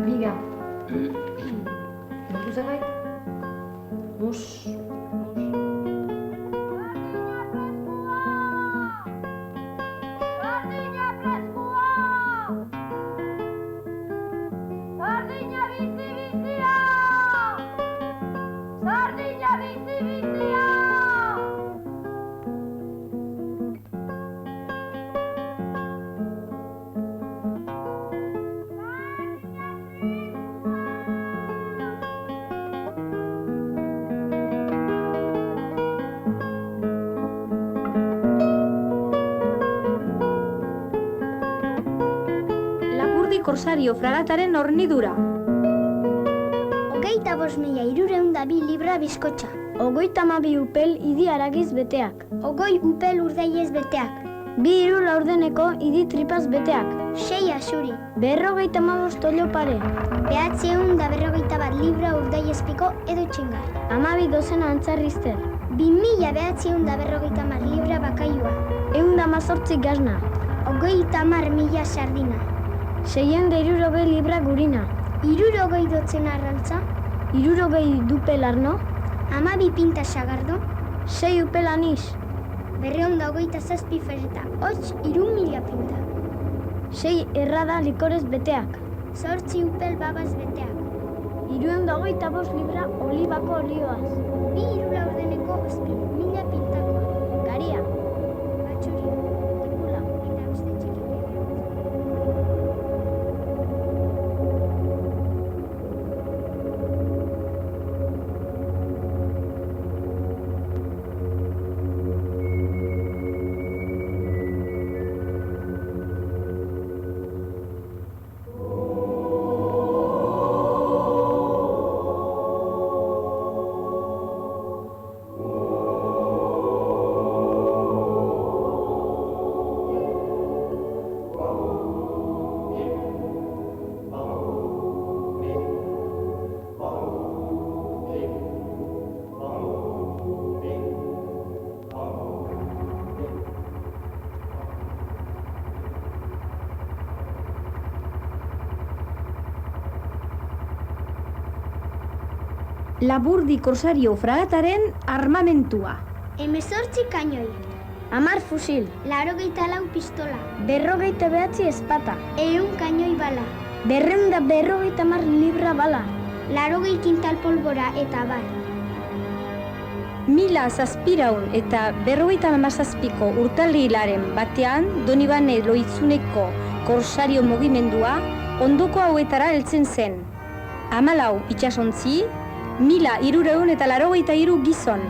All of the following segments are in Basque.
Biga. Baku zerbait? Mus. Korsario fragataren hornidura. 25.302 libra bizkotxa. 32 upel idi haragiz beteak. 20 upel urdaiez beteak. 2 hiru laurdeneko idi tripaz beteak. 6 asuri. 55 tolo pare. 941 libra urdaiezpiko edo txingar. 12 dozena antzarrizter. 2.950 libra bakailua. 118 gazna. 30.000 sardina. 660 libra gurina. 60 dotzena arrantza. 60 dupel arno. 12 pinta sagardo. 6 upel anis. 227 fereta. 3.000 pinta. 6 errada likorez beteak. 8 upel babaz beteak. 325 libra olibako olioaz. 2 hiru laurdeneko 1000 pintakoa. Garia. Batxuri. Tekula. Eta beste txikik. Laburdi Korsario fragataren armamentua. 18 kainoi. 10 fusil. 84 pistola. 59 espata. 100 kainoi bala. 250 libra bala. 80 kintal polbora eta bar. 1700 eta 57ko urtarrilaren batean Donibane Loitzuneko Korsario mugimendua ondoko hauetara heltzen zen. 14 itsasontzi, 1383 gizon.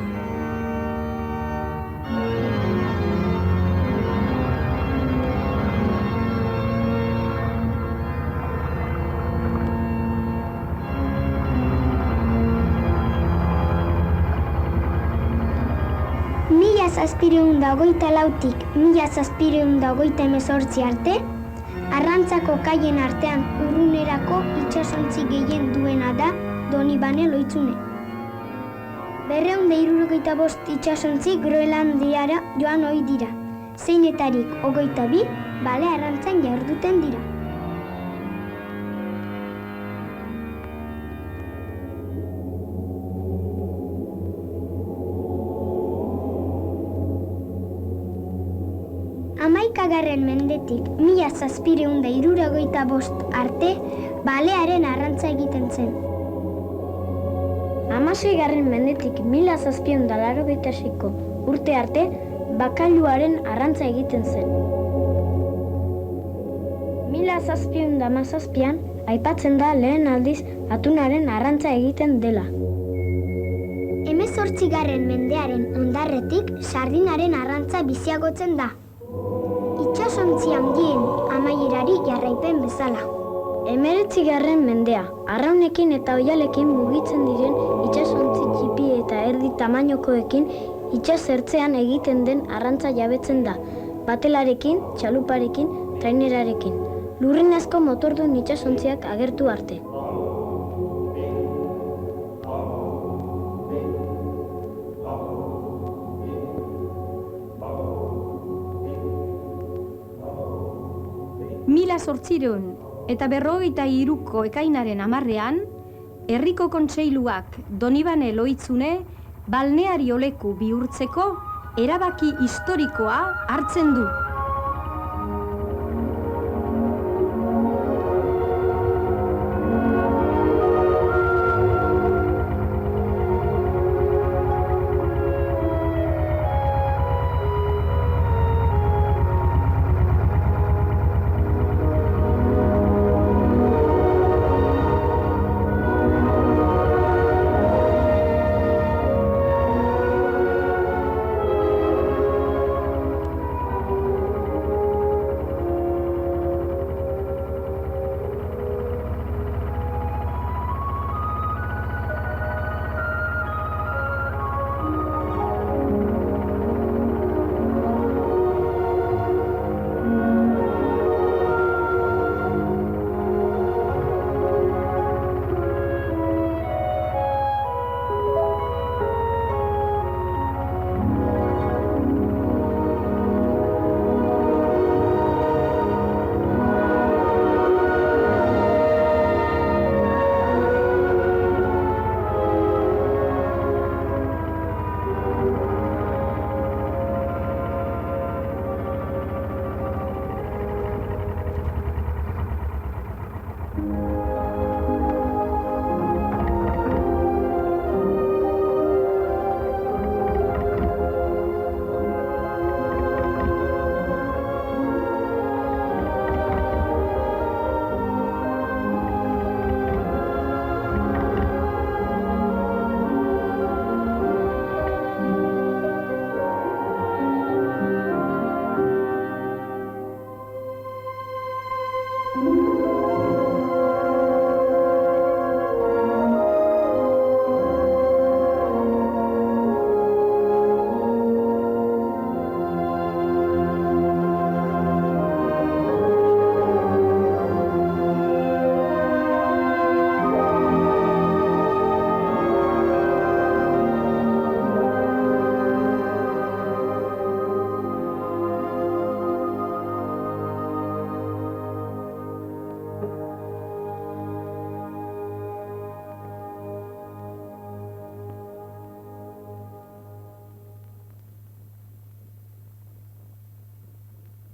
Zazpireunda hogeita lautik 1728 arte, arrantzako kaien artean urrunerako itsasontzi gehien duena da Donibane Loitzune. 275 itsasontzi Groenlandiara joan ohi dira, zeinetarik 22 bale arrantzan jarduten dira. Hamaikagarren mendetik 1775 arte balearen arrantza egiten zen. 16. mendetik 1786 urte arte bakailuaren arrantza egiten zen. 1717an aipatzen da lehen aldiz atunaren arrantza egiten dela. 18. mendearen ondarretik sardinaren arrantza biziagotzen da. Itsasontzi handien amaierari jarraipen bezala. 19. mendea, arraunekin eta oialekin mugitzen diren itsasontzi txipi eta erdi tamainokoekin itsasertzean egiten den arrantza jabetzen da, batelarekin, txaluparekin, trainerarekin. Lurrinazko motordun itsasontziak agertu arte. Mila 1853ko ekainaren 10ean, herriko kontseiluak Donibane Lohitzune balneario leku bihurtzeko erabaki historikoa hartzen du.